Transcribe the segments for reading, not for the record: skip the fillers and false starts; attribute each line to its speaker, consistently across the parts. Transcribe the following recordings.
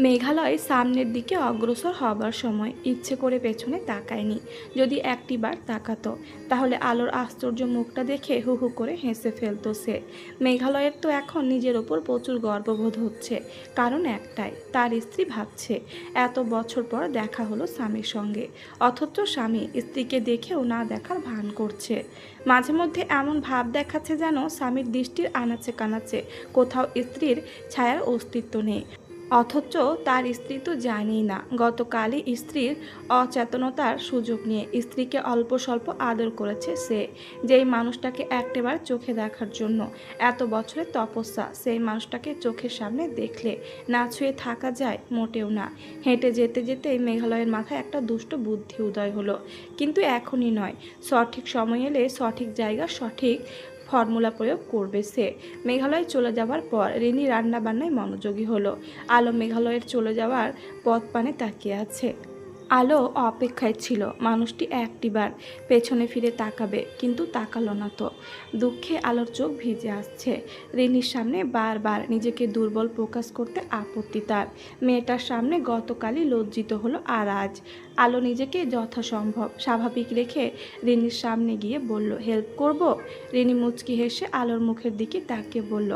Speaker 1: মেঘালয় সামনের দিকে অগ্রসর হবার সময় ইচ্ছে করে পেছনে তাকায়নি। যদি একটিবার তাকাতো তাহলে আলোর আশ্চর্য মুখটা দেখে হু হু করে হেসে ফেলতো সে। মেঘালয়ের তো এখন নিজের ওপর প্রচুর গর্ববোধ হচ্ছে, কারণ একটাই, তার স্ত্রী ভাবছে এত বছর পর দেখা হলো স্বামীর সঙ্গে, অথচ স্বামী স্ত্রীকে দেখেও না দেখার ভান করছে। মাঝে মধ্যে এমন ভাব দেখাচ্ছে যেন স্বামীর দৃষ্টির আনাচে কানাচে কোথাও স্ত্রীর ছায়ার অস্তিত্ব নেই, অথচ তার স্ত্রী তো জানেই না গতকালই স্ত্রীর অচেতনতার সুযোগ নিয়ে স্ত্রীকে অল্প স্বল্প আদর করেছে সে। যেই মানুষটাকে একটাবার চোখে দেখার জন্য এত বছরের তপস্যা, সেই মানুষটাকে চোখের সামনে দেখলে না ছুঁয়ে থাকা যায়? মোটেও না। হেঁটে যেতে যেতেই মেঘালয়ের মাথায় একটা দুষ্ট বুদ্ধি উদয় হলো, কিন্তু এখনই নয়, সঠিক সময় এলে সঠিক জায়গা সঠিক ফর্মুলা প্রয়োগ করবে সে। মেঘালয় চলে যাওয়ার পর রিনি রান্নাবান্নায় মনোযোগী হলো। আলো মেঘালয়ের চলে যাওয়ার পথ পানে তাকিয়ে আছে। আলো অপেক্ষায় ছিল মানুষটি একটিবার পেছনে ফিরে তাকাবে, কিন্তু তাকালো না তো। দুঃখে আলোর চোখ ভিজে আসছে। রিনির সামনে বারবার নিজেকে দুর্বল প্রকাশ করতে আপত্তি তার। মেয়েটার সামনে গতকালই লজ্জিত হলো, আর আজ আলো নিজেকে যথাসম্ভব স্বাভাবিক রেখে রিনির সামনে গিয়ে বলল, হেল্প করব? রিনি মুচকি হেসে আলোর মুখের দিকে তাকিয়ে বলল,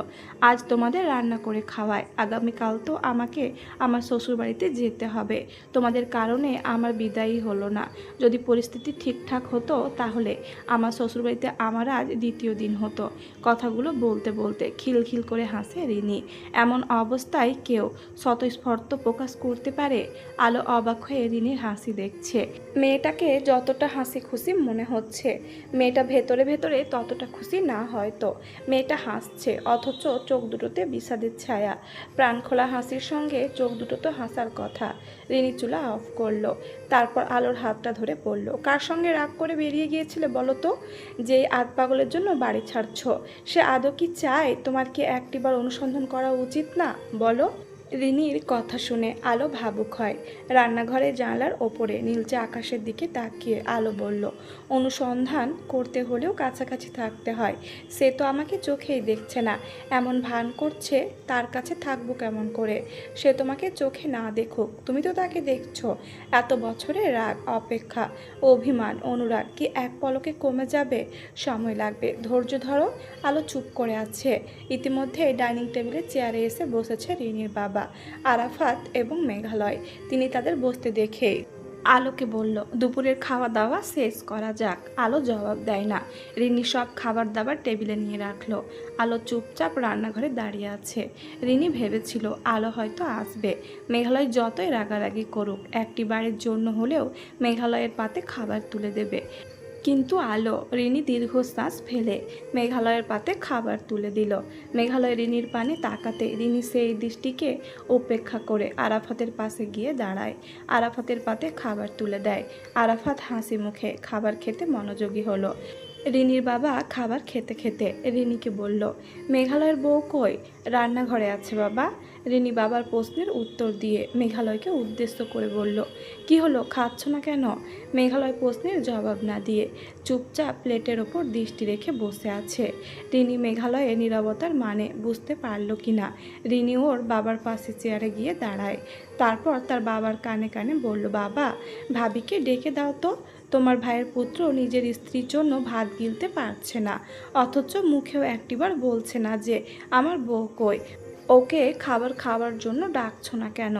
Speaker 1: আজ তোমাদের রান্না করে খাওয়ায়, আগামীকাল তো আমাকে আমার শ্বশুরবাড়িতে যেতে হবে। তোমাদের কারণে আমার বিদায়ই হলো না। যদি পরিস্থিতি ঠিকঠাক হতো তাহলে আমার শ্বশুরবাড়িতে আমার আজ দ্বিতীয় দিন হতো। কথাগুলো বলতে বলতে খিলখিল করে হাসে রিনি। এমন অবস্থায় কেউ স্বতঃস্ফূর্ত প্রকাশ করতে পারে? আলো অবাক হয়ে রিনির হাসি দেখছে। মেয়েটাকে যতটা হাসি খুশি মনে হচ্ছে, মেয়েটা ভেতরে ভেতরে ততটা খুশি না হয়তো। মেয়েটা হাসছে, অথচ চোখ দুটোতে বিষাদের ছায়া। প্রাণখোলা হাসির সঙ্গে চোখ দুটো তো হাসার কথা। রিনি চুলা অফ করলো, তারপর আলোর হাতটা ধরে বলল, কার সঙ্গে রাগ করে বেরিয়ে গিয়েছিলে বলো তো? যে আধ পাগলের জন্য বাড়ি ছাড়ছ, সে আদৌ কি চায়? তোমার কি একটিবার অনুসন্ধান করা উচিত না, বলো? রিনির কথা শুনে আলো ভাবুক হয়। রান্নাঘরের জানলার ওপরে নীলচে আকাশের দিকে তাকিয়ে আলো বলল, অনুসন্ধান করতে হলেও কাছাকাছি থাকতে হয়। সে তো আমাকে চোখেই দেখছে না, এমন ভান করছে, তার কাছে থাকবো কেমন করে? সে তোমাকে চোখে না দেখুক, তুমি তো তাকে দেখছো। এত বছরের রাগ, অপেক্ষা, অভিমান, অনুরাগ কি এক পলকে কমে যাবে? সময় লাগবে, ধৈর্য ধরো। আলো চুপ করে আছে। ইতিমধ্যে ডাইনিং টেবিলের চেয়ারে এসে বসেছে রিনির বাবা আরাফাত এবং মেঘালয়। তিনি তাদের বসতে দেখে আলোকে বলল, দুপুরের খাওয়া দাওয়া শেষ করা যাক। আলো জবাব দেয় না। রিনি সব খাবার দাবার টেবিলে নিয়ে রাখলো। আলো চুপচাপ রান্নাঘরে দাঁড়িয়ে আছে। রিনি ভেবেছিল আলো হয়তো আসবে। মেঘালয় যতই রাগারাগি করুক, একটি বারের জন্য হলেও মেঘালয়ের পাতে খাবার তুলে দেবে। কিন্তু আলো, রিনি দীর্ঘশ্বাস ফেলে মেঘালয়ের পাতে খাবার তুলে দিল। মেঘালয় রিনির পানে তাকাতে রিনি সেই দৃষ্টিকে উপেক্ষা করে আরাফাতের পাশে গিয়ে দাঁড়ায়। আরাফাতের পাতে খাবার তুলে দেয়। আরাফাত হাসি মুখে খাবার খেতে মনোযোগী হলো। রিনির বাবা খাবার খেতে খেতে রিনিকে বলল, মেঘালয়ের বউ কই? রান্নাঘরে আছে বাবা। রিনি বাবার প্রশ্নের উত্তর দিয়ে মেঘালয়কে উদ্দেশ্য করে বলল, কি হলো, খাচ্ছ না কেন? মেঘালয় প্রশ্নের জবাব না দিয়ে চুপচাপ প্লেটের ওপর দৃষ্টি রেখে বসে আছে। রিনি মেঘালয়ের নীরবতার মানে বুঝতে পারল কি না। রিনি ওর বাবার পাশে চেয়ারে গিয়ে দাঁড়ায়। তারপর তার বাবার কানে কানে বলল, বাবা, ভাবিকে ডেকে দাও তো। তোমার ভাইয়ের পুত্র নিজের স্ত্রীর জন্য ভাত গিলতে পারছে না, অথচ মুখেও একটিবার বলছে না যে আমার বউ কই। ওকে খাবার খাওয়ার জন্য ডাকছো না কেন?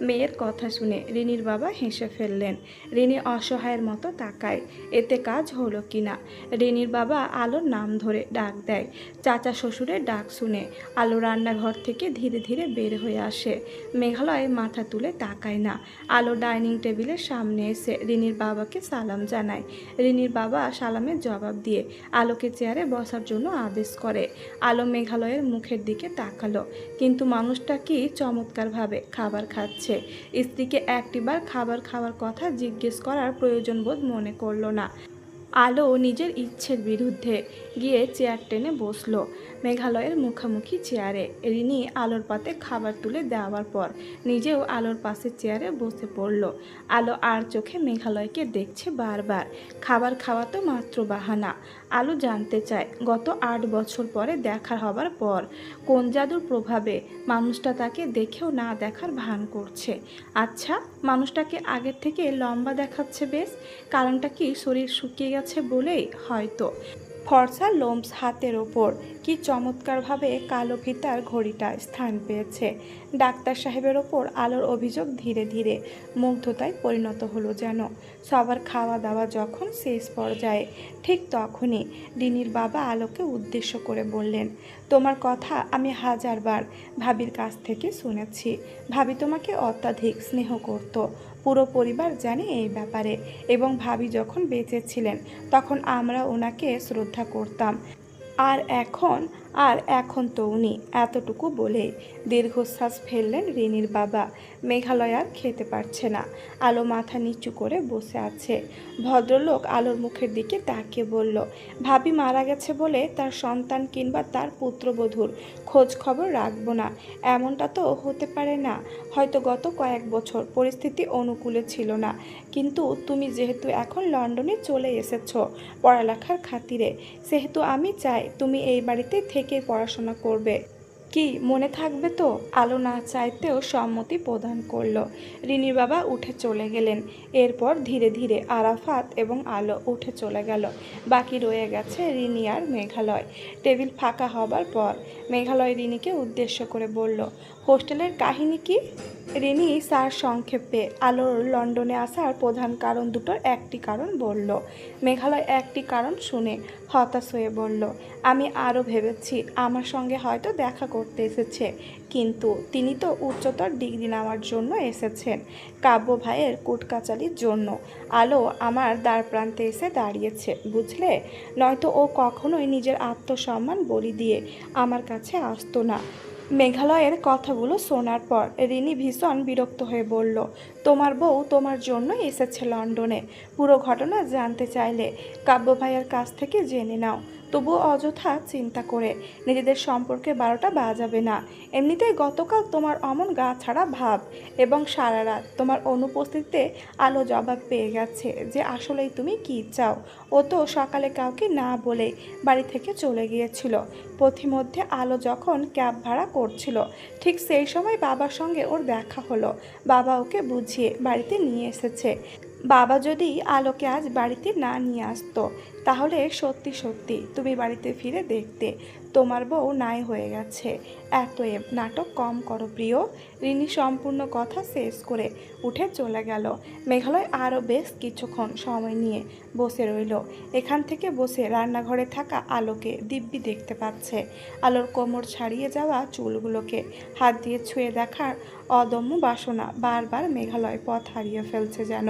Speaker 1: মেয়ের কথা শুনে রিনির বাবা হেসে ফেললেন। রিনি অসহায়ের মতো তাকায়, এতে কাজ হলো কি না। রিনির বাবা আলোর নাম ধরে ডাক দেয়। চাচা শ্বশুরের ডাক শুনে আলো রান্নাঘর থেকে ধীরে ধীরে বের হয়ে আসে। মেঘালয় মাথা তুলে তাকায় না। আলো ডাইনিং টেবিলের সামনে এসে রিনির বাবাকে সালাম জানায়। রিনির বাবা সালামের জবাব দিয়ে আলোকে চেয়ারে বসার জন্য আদেশ করে। আলো মেঘালয়ের মুখের দিকে তাকালো, কিন্তু মানুষটা কি চমৎকারভাবে খাবার খাচ্ছে। স্ত্রীকে একটিবার খাবার খাওয়ার কথা জিজ্ঞেস করার প্রয়োজন বোধ মনে করলো না। আলো নিজের ইচ্ছের বিরুদ্ধে গিয়ে চেয়ার টেনে বসলো। মেঘালয়ের মুখোমুখি চেয়ারে। রিনি আলোর পাতে খাবার তুলে দেওয়ার পর নিজেও আলোর পাশে চেয়ারে বসে পড়ল। আলো আর চোখে মেঘালয়কে দেখছে বারবার। খাবার খাওয়া তো মাত্র বাহানা। আলো জানতে চায় গত 8 বছর পরে দেখা হবার পর কোন জাদুর প্রভাবে মানুষটা তাকে দেখেও না দেখার ভান করছে। আচ্ছা, মানুষটাকে আগের থেকে লম্বা দেখাচ্ছে বেশ, কারণটা কি শরীর শুকিয়ে গেছে বলেই? হয়তো। ফর্সা লোমস হাতের ওপর কি চমৎকারভাবে কালো ফিতার ঘড়িটা স্থান পেয়েছে। ডাক্তার সাহেবের ওপর আলোর অভিযোগ ধীরে ধীরে মুগ্ধতায় পরিণত হলো যেন। সবার খাওয়া দাওয়া যখন শেষ পর্যায়ে ঠিক তখনই রিনির বাবা আলোকে উদ্দেশ্য করে বললেন, তোমার কথা আমি হাজারবার ভাবির কাছ থেকে শুনেছি। ভাবি তোমাকে অত্যাধিক স্নেহ করত। পুরো পরিবার জানে এই ব্যাপারে, এবং ভাবি যখন বেঁচে ছিলেন তখন আমরা ওনাকে শ্রদ্ধা করতাম। আর এখন তো উনি। এতটুকু বলে দীর্ঘশ্বাস ফেললেন রিনির বাবা। মেঘালয় আর খেতে পারছে না। আলো মাথা নিচু করে বসে আছে। ভদ্রলোক আলোর মুখের দিকে তাকিয়ে বলল, ভাবি মারা গেছে বলে তার সন্তান কিংবা তার পুত্রবধূর খোঁজ খবর রাখবো না, এমনটা তো হতে পারে না। হয়তো গত কয়েক বছর পরিস্থিতি অনুকূলে ছিল না, কিন্তু তুমি যেহেতু এখন লন্ডনে চলে এসেছো পড়ালেখার খাতিরে, সেহেতু আমি চাই তুমি এই বাড়িতে থেকে পড়াশোনা করবে। কি মনে থাকবে তো? আলো না চাইতেও সম্মতি প্রদান করলো। রিনির বাবা উঠে চলে গেলেন। এরপর ধীরে ধীরে আরাফাত এবং আলো উঠে চলে গেল। বাকি রয়ে গেছে রিনি আর মেঘালয়। টেবিল ফাঁকা হবার পর মেঘালয় রিনিকে উদ্দেশ্য করে বলল, হোস্টেলের কাহিনী কি? রিনি স্যার সংক্ষেপে আলোর লন্ডনে আসার প্রধান কারণ দুটোর একটি কারণ বলল। মেঘালয় একটি কারণ শুনে হতাশ হয়ে বলল, আমি আরও ভেবেছি আমার সঙ্গে হয়তো দেখা করতে এসেছে, কিন্তু তিনি তো উচ্চতর ডিগ্রি নেওয়ার জন্য এসেছেন, কাব্য ভাইয়ের কুটকাচালির জন্য। আলো আমার দ্বার প্রান্তে এসে দাঁড়িয়েছে, বুঝলে? নয়তো ও কখনোই নিজের আত্মসম্মান বলি দিয়ে আমার কাছে আসতো না। মেঘালয়ের কথাগুলো শোনার পর রিনি ভীষণ বিরক্ত হয়ে বলল, তোমার বউ তোমার জন্য এসেছে লন্ডনে। পুরো ঘটনা জানতে চাইলে কাব্য ভাইয়ের কাছ থেকে জেনে নাও। তবুও অযথা চিন্তা করে নিজেদের সম্পর্কে 12টা বাজাবে না। এমনিতেই গতকাল তোমার অমন গা ছাড়া ভাব, এবং সারা রাত তোমার অনুপস্থিতিতে আলো জবাব পেয়ে গেছে যে আসলেই তুমি কি চাও। ও তো সকালে কাউকে না বলে বাড়ি থেকে চলে গিয়েছিল। পথিমধ্যে আলো যখন ক্যাব ভাড়া করছিল ঠিক সেই সময় বাবার সঙ্গে ওর দেখা হলো। বাবা ওকে বুঝিয়ে বাড়িতে নিয়ে এসেছে। বাবা যদি আলোকে আজ বাড়িতে না নিয়ে আসতো তাহলে সত্যি সত্যি তুমি বাড়িতে ফিরে দেখতে তোমার বউ নাই হয়ে গেছে। এতএব নাটক কম করো প্রিয়। রিনি সম্পূর্ণ কথা শেষ করে উঠে চলে গেল। মেঘালয় আরও বেশ কিছুক্ষণ সময় নিয়ে বসে রইল। এখান থেকে বসে রান্নাঘরে থাকা আলোকে দিব্যি দেখতে পাচ্ছে। আলোর কোমর ছাড়িয়ে যাওয়া চুলগুলোকে হাত দিয়ে ছুঁয়ে দেখার অদম্য বাসনা বারবার মেঘালয় পথ হারিয়ে ফেলছে যেন।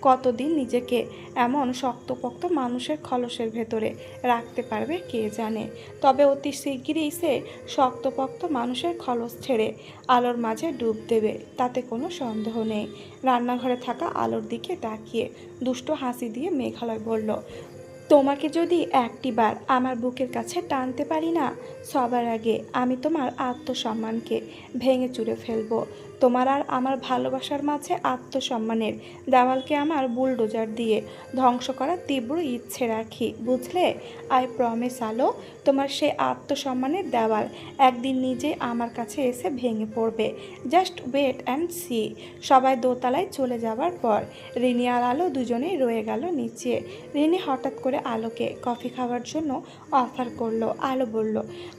Speaker 1: কতদিন নিজেকে এমন শক্তপোক্ত মানুষের খলসের ভেতরে রাখতে পারবে কে জানে। তবে অতি শিগগিরই সে শক্তপোক্ত মানুষের খলস ছেড়ে আলোর মাঝে ডুব দেবে, তাতে কোনো সন্দেহ নেই। রান্নাঘরে থাকা আলোর দিকে তাকিয়ে দুষ্ট হাসি দিয়ে মেঘালয় বলল, তোমাকে যদি একটিবার আমার বুকের কাছে টানতে পারি না, সবার আগে আমি তোমার আত্মসম্মানকে ভেঙে চুরে ফেলবো। তোমার আর আমার ভালোবাসার মাঝে আত্মসম্মানের দেওয়ালকে আমার বুলডোজার দিয়ে ধ্বংস করার তীব্র ইচ্ছে রাখি, বুঝলে? আই প্রমিস আলো, তোমার সেই আত্মসম্মানের দেওয়াল একদিন নিজে আমার কাছে এসে ভেঙে পড়বে। Just wait and see. সবাই দোতলায় চলে যাওয়ার পর রিনি আর আলো দুজনেই রয়ে গেল নিচে। রিনি হঠাৎ করে আলোকে কফি খাওয়ার জন্য অফার করলো। আলো বলল,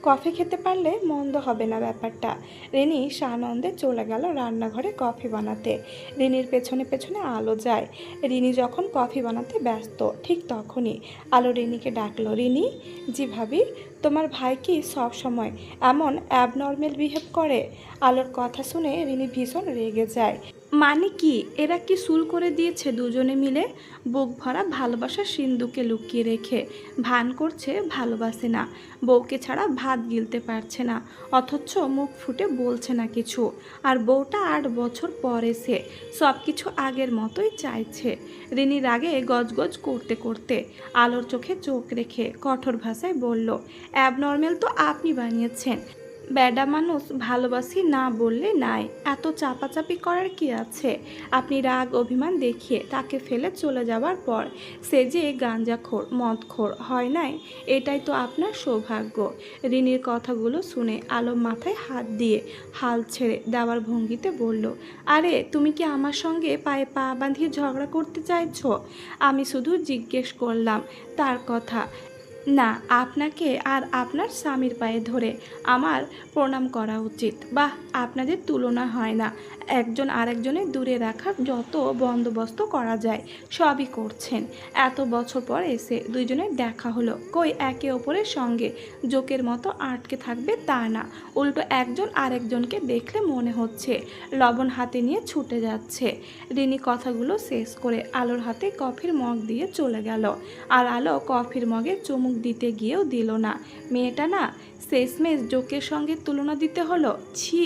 Speaker 1: কফি খেতে পারলে মন্দ হবে না ব্যাপারটা। রিনি সানন্দে চলে গেল রান্নাঘরে কফি বানাতে। রিনির পেছনে পেছনে আলো যায়। রিনি যখন কফি বানাতে ব্যস্ত ঠিক তখনই আলো রিনিকে ডাকলো, রিনি। জি ভাবি। তোমার ভাই কি সব সময় এমন অ্যাবনর্মাল বিহেভ করে? আলোর কথা শুনে রিনি ভীষণ রেগে যায়। মানে কি? এরা কি শুরু করে দিয়েছে দুজনে মিলে? বুক ভরা ভালোবাসার সিন্ধুকে লুকিয়ে রেখে ভান করছে ভালোবাসে না, বউকে ছাড়া ভাত গিলতে পারছে না, অথচ মুখ ফুটে বলছে না কিছু। আর বউটা 8 বছর পরে সে সব কিছু আগের মতোই চাইছে। রিনির রাগে গজগজ করতে করতে আলোর চোখে চোখ রেখে কঠোর ভাষায় বলল, অ্যাবনর্মাল তো আপনি বানিয়েছেন। ব্যাডা মানুষ ভালোবাসি না বললে নাই, এত চাপাচাপি করার কি আছে? আপনি রাগ অভিমান দেখিয়ে তাকে ফেলে চলে যাওয়ার পর সে যে গাঁজাখোর মদখোর হয় নাই, এটাই তো আপনার সৌভাগ্য। রিনির কথাগুলো শুনে আলম মাথায় হাত দিয়ে হাল ছেড়ে দেওয়ার ভঙ্গিতে বলল, আরে তুমি কি আমার সঙ্গে পায়ে পা বাঁধিয়ে ঝগড়া করতে চাইছো? আমি শুধু জিজ্ঞেস করলাম তার কথা। না, আপনাকে আর আপনার স্বামীর পায়ে ধরে আমার প্রণাম করা উচিত। বাহ, আপনাদের তুলনা হয় না। একজন আরেকজনের দূরে রাখার যত বন্দোবস্ত করা যায় সবই করছেন। এত বছর পর এসে দুইজনের দেখা হলো, কই একে অপরের সঙ্গে জোকের মতো আটকে থাকবে তা না, উল্টো একজন আরেকজনকে দেখলে মনে হচ্ছে লবণ হাতে নিয়ে ছুটে যাচ্ছে। রিনি কথাগুলো শেষ করে আলোর হাতে কফির মগ দিয়ে চলে গেল। আর আলো কফির মগে চুমুক দিতে গিয়েও দিল না। মেয়েটা না শেষমেশ জোকের সঙ্গে তুলনা দিতে হলো, ছি।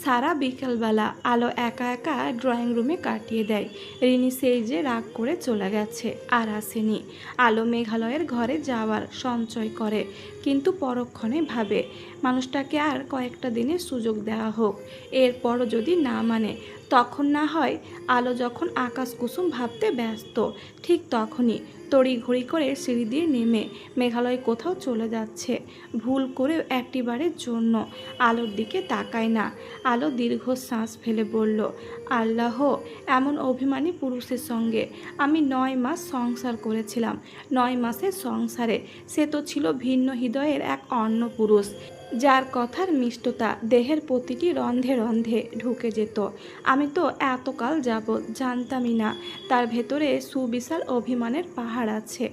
Speaker 1: সারা বিকেলবেলা আলো একা একা ড্রয়িং রুমে কাটিয়ে দেয়। রিনি সেই যে রাগ করে চলে গেছে আর আসেনি। আলো মেঘালয়ের ঘরে যাওয়ার সঞ্চয় করে, কিন্তু পরক্ষণে ভাবে মানুষটাকে আর কয়েকটা দিনের সুযোগ দেওয়া হোক, এরপরও যদি না মানে তখন না হয়। আলো যখন আকাশ কুসুম ভাবতে ব্যস্ত, ঠিক তখনই তড়িঘড়ি করে সিঁড়ি দিয়ে নেমে মেঘালয় কোথাও চলে যাচ্ছে। ভুল করেও একটিবারের জন্য আলোর দিকে তাকায় না। আলো দীর্ঘশ্বাস ফেলে বলল, আল্লাহ, এমন অভিমানী পুরুষের সঙ্গে আমি 9 মাস সংসার করেছিলাম। 9 মাসের সংসারে সে তো ছিল ভিন্ন হৃদয়ের এক অন্য পুরুষ, যার কথার মিষ্টতা দেহের প্রতিটি রন্ধে রন্ধে ঢুকে যেত। আমি তো এতকাল যাবৎ জানতামই না তার ভেতরে সুবিশাল অভিমানের পাহাড় আছে।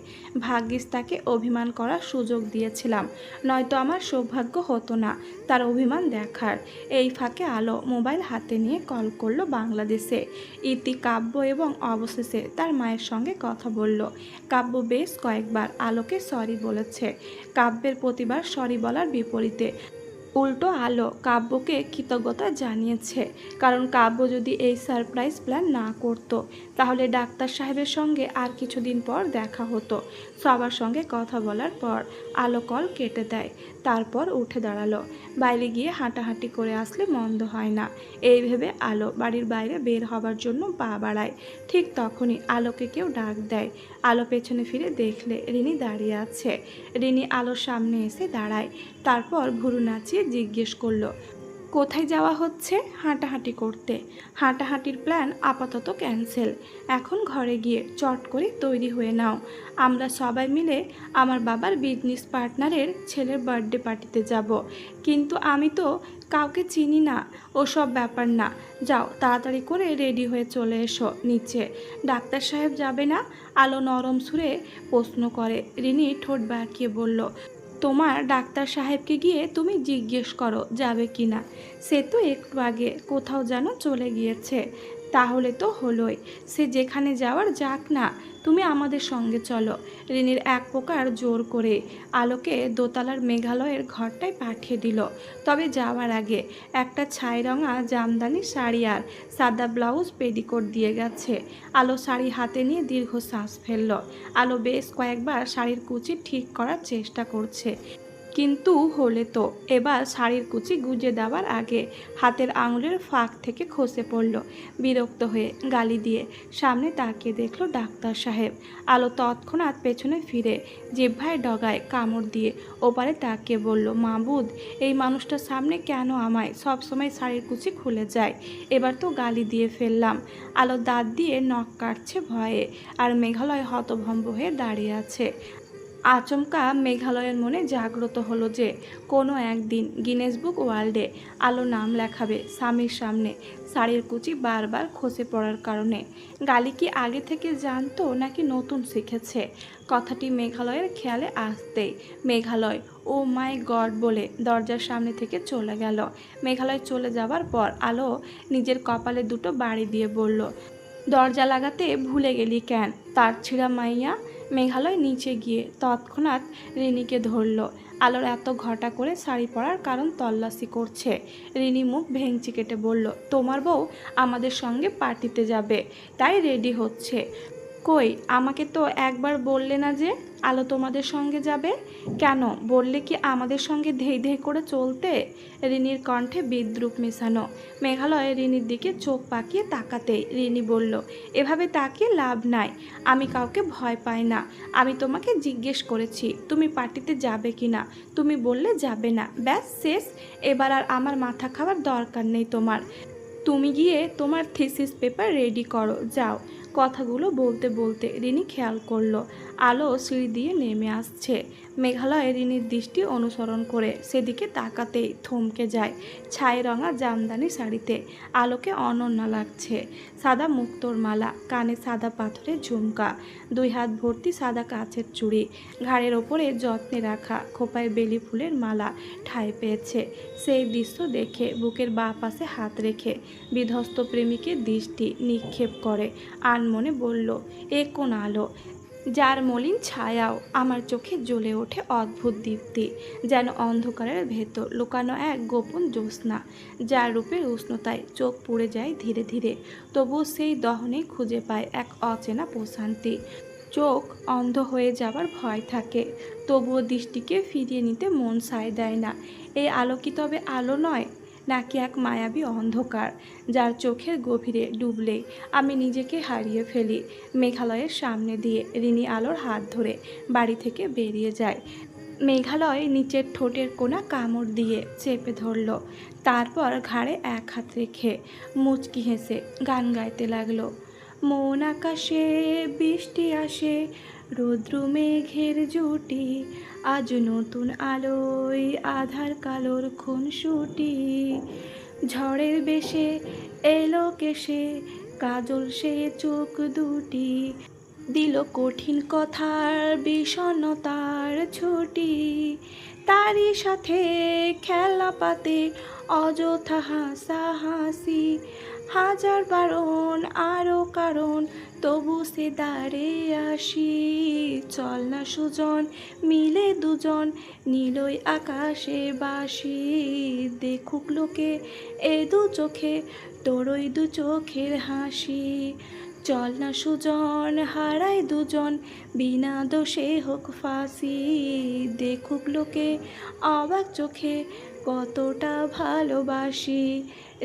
Speaker 1: ভাগ্যিস তাকে অভিমান করার সুযোগ দিয়েছিলাম, নয়তো আমার সৌভাগ্য হতো না তার অভিমান দেখার। এই ফাঁকে আলো মোবাইল হাতে নিয়ে কল করলো বাংলাদেশে। ইতি, কাব্য এবং অবশেষে তার মায়ের সঙ্গে কথা বলল। কাব্য বেশ কয়েকবার আলোকে সরি বলেছে। কাব্যের প্রতিবার সরি বলার বিপরীতে উল্টো আলো কাব্যকে কৃতজ্ঞতা জানিয়েছে, কারণ কাব্য যদি এই সারপ্রাইজ প্ল্যান না করত তাহলে ডাক্তার সাহেবের সঙ্গে আর কিছুদিন পর দেখা হতো। সবার সঙ্গে কথা বলার পর আলো কল কেটে দেয়। তারপর উঠে দাঁড়ালো। বাইরে গিয়ে হাঁটাহাঁটি করে আসলে মন্দ হয় না, এই ভেবে আলো বাড়ির বাইরে বের হবার জন্য পা বাড়ায়। ঠিক তখনই আলোকে কেউ ডাক দেয়। আলো পেছনে ফিরে দেখলে রিনি দাঁড়িয়ে আছে। রিনি আলোর সামনে এসে দাঁড়ায়, তারপর ভুরু নাচিয়ে জিজ্ঞেস করলো, কোথায় যাওয়া হচ্ছে? হাঁটাহাঁটি করতে। হাঁটাহাঁটির প্ল্যান আপাতত ক্যান্সেল। এখন ঘরে গিয়ে চট করে তৈরি হয়ে নাও। আমরা সবাই মিলে আমার বাবার বিজনেস পার্টনারের ছেলের বার্থডে পার্টিতে যাব। কিন্তু আমি তো কাউকে চিনি না, ওসব ব্যাপার না। যাও, তাড়াতাড়ি করে রেডি হয়ে চলে এসো নিচে। ডাক্তার সাহেব যাবে না? আলো নরম সুরে প্রশ্ন করে। রিনি ঠোঁট বাঁকিয়ে বলল, তোমার ডাক্তার সাহেবকে গিয়ে তুমি জিজ্ঞেস করো যাবে কি না। সে তো একটু আগে কোথাও যেন চলে গিয়েছে। তাহলে তো হলোই, সে যেখানে যাওয়ার যাক না, তুমি আমাদের সঙ্গে চলো। রিনির এক প্রকার জোর করে আলোকে দোতলার মেঘালয়ের ঘরটায় পাঠিয়ে দিল। তবে যাওয়ার আগে একটা ছাই রঙা জামদানি শাড়ি আর সাদা ব্লাউজ পেডিকোট দিয়ে গেছে। আলো শাড়ি হাতে নিয়ে দীর্ঘশ্বাস ফেলল। আলো বেশ কয়েকবার শাড়ির কুচি ঠিক করার চেষ্টা করছে, কিন্তু হলে তো। এবার শাড়ির কুচি গুজে দেওয়ার আগে হাতের আঙুলের ফাঁক থেকে খসে পড়ল। বিরক্ত হয়ে গালি দিয়ে সামনে তাকিয়ে দেখল ডাক্তার সাহেব। আলো তৎক্ষণাৎ পেছনে ফিরে জিহ্বায় ডগায় কামড় দিয়ে ওপারে তাকিয়ে বলল, মাবুদ, এই মানুষটার সামনে কেন আমায় সবসময় শাড়ির কুচি খুলে যায়? এবার তো গালি দিয়ে ফেললাম। আলো দাঁত দিয়ে নখ কাটছে ভয়ে, আর মেঘালয় হতভম্ব হয়ে দাঁড়িয়ে আছে। আচমকা মেঘালয়ের মনে জাগ্রত হলো যে কোনো একদিন গিনেস বুক ওয়ার্ল্ডে আলো নাম লেখাবে স্বামীর সামনে শাড়ির কুচি বারবার খসে পড়ার কারণে। গালি কি আগে থেকে জানতো নাকি নতুন শিখেছে? কথাটি মেঘালয়ের খেয়ালে আসতেই মেঘালয় ও মাই গড বলে দরজার সামনে থেকে চলে গেল। মেঘালয় চলে যাওয়ার পর আলো নিজের কপালে দুটো বাড়ি দিয়ে বলল, দরজা লাগাতে ভুলে গেলি কেন, তার ছিঁড়া মাইয়া। মেঘালয় নিচে গিয়ে তৎক্ষণাৎ রিনিকে ধরল। আলোর এত ঘটা করে শাড়ি পরার কারণ তল্লাশি করছে। রিনি মুখ ভেঙচি কেটে বলল, তোমার বউ আমাদের সঙ্গে পার্টিতে যাবে, তাই রেডি হচ্ছে। কই, আমাকে তো একবার বললে না যে আলো তোমাদের সঙ্গে যাবে? কেন, বললে কি আমাদের সঙ্গে ধেই ধেই করে চলতে? রিনির কণ্ঠে বিদ্রুপ মেশানো। মেঘালয় রিনির দিকে চোখ পাকিয়ে তাকাতেই রিনি বলল, এভাবে তাকিয়ে লাভ নাই। আমি কাউকে ভয় পাই না। আমি তোমাকে জিজ্ঞেস করেছি তুমি পার্টিতে যাবে কি না, তুমি বললে যাবে না, ব্যাস শেষ। এবার আর আমার মাথা খাওয়ার দরকার নেই তোমার। তুমি গিয়ে তোমার থিসিস পেপার রেডি করো, যাও। কথাগুলো বলতে বলতে রিনি খেয়াল করলো আলো সিঁড়ি দিয়ে নেমে আসছে। মেঘালয় রিনির দৃষ্টি অনুসরণ করে সেদিকে তাকাতেই থমকে যায়। ছাই রঙা জামদানি শাড়িতে আলোকে অনন্য লাগছে। সাদা মুক্তোর মালা, কানে সাদা পাথরের ঝুমকা, 2 হাত ভর্তি সাদা কাচের চুড়ি, ঘাড়ের ওপরে যত্নে রাখা খোপায় বেলি ফুলের মালা ঠাঁই পেয়েছে। সেই দৃশ্য দেখে বুকের বাঁ পাশে হাত রেখে বিধ্বস্ত প্রেমিকের দৃষ্টি নিক্ষেপ করে আনমনে বলল, এ কোন আলো, যার মলিন ছায়াও আমার চোখে জ্বলে ওঠে অদ্ভুত দীপ্তি, যেন অন্ধকারের ভেতর লুকানো এক গোপন জ্যোৎস্না, যার রূপের উষ্ণতায় চোখ পুড়ে যায় ধীরে ধীরে, তবুও সেই দহনে খুঁজে পায় এক অচেনা প্রশান্তি। চোখ অন্ধ হয়ে যাবার ভয় থাকে, তবুও দৃষ্টিকে ফিরিয়ে নিতে মন সায় দেয় না। এই আলো কি তবে আলো নয়, নাকি এক মায়াবী অন্ধকার, যার চোখের গভীরে ডুবলেই আমি নিজেকে হারিয়ে ফেলি? মেঘালয়ের সামনে দিয়ে রিনি আলোর হাত ধরে বাড়ি থেকে বেরিয়ে যায়। মেঘালয় নিচের ঠোঁটের কোণা কামড় দিয়ে চেপে ধরল, তারপর ঘাড়ে এক হাত রেখে মুচকি হেসে গান গাইতে লাগলো। মন আকাশে বৃষ্টি আসে, রৌদ্র মেঘের জুটি, আজ নতুন আলোয় আধার কালোর খুনসুটি, ঝড়ের বেশে এলো কেশে, কাজল সে চোখ দুটি, দিল কঠিন কথার বিষণ্ণতার ছুটি, তারই সাথে খেলা পাতে অযথা হাসাহাসি, হাজার বারণ আরও কারণ, তবু সে দাঁড়ে আসি, চল না সুজন মিলে দুজন, নীলই আকাশে বাসি, দেখুক লোকে এ দু চোখে তোরই দু চোখের হাসি, চল না সুজন হারাই দুজন, বিনা দোষে হোক ফাঁসি, দেখুক লোকে অবাক চোখে কতটা ভালোবাসি।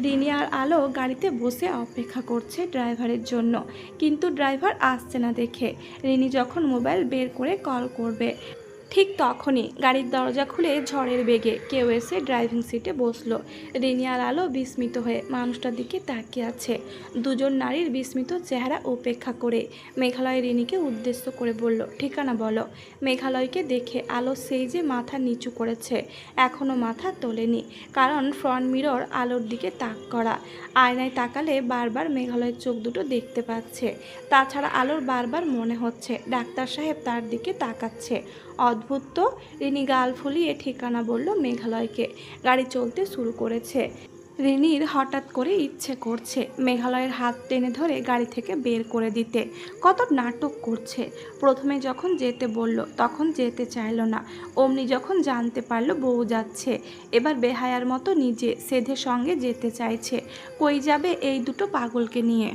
Speaker 1: রিনি আর আলো গাড়িতে বসে অপেক্ষা করছে ড্রাইভারের জন্য, কিন্তু ড্রাইভার আসছে না দেখে রিনি যখন মোবাইল বের করে কল করবে, ঠিক তখনই গাড়ির দরজা খুলে ঝড়ের বেগে কেউ এসে ড্রাইভিং সিটে বসলো। রিনি আর আলো বিস্মিত হয়ে মানুষটার দিকে তাকিয়ে আছে। দুজন নারীর বিস্মিত চেহারা উপেক্ষা করে মেঘালয় রিনিকে উদ্দেশ্য করে বলল, ঠিকানা বলো। মেঘালয়কে দেখে আলো সেই যে মাথা নিচু করেছে, এখনও মাথা তোলেনি, কারণ ফ্রন্ট মিরর আলোর দিকে তাক করা। আয়নায় তাকালে বারবার মেঘালয়ের চোখ দুটো দেখতে পাচ্ছে। তাছাড়া আলোর বারবার মনে হচ্ছে ডাক্তার সাহেব তার দিকে তাকাচ্ছে। অদ্ভুত তো। রিনি গাল ফুলিয়ে ঠিকানা বলল মেঘালয়কে। গাড়ি চলতে শুরু করেছে। রিনির হঠাৎ করে ইচ্ছে করছে মেঘালয়ের হাত টেনে ধরে গাড়ি থেকে বের করে দিতে। কত নাটক করছে। প্রথমে যখন যেতে বলল তখন যেতে চাইল না, অমনি যখন জানতে পারল বউ যাচ্ছে, এবার বেহায়ার মতো নিজে সেধে সঙ্গে যেতে চাইছে। কই যাবে এই দুটো পাগলকে নিয়ে?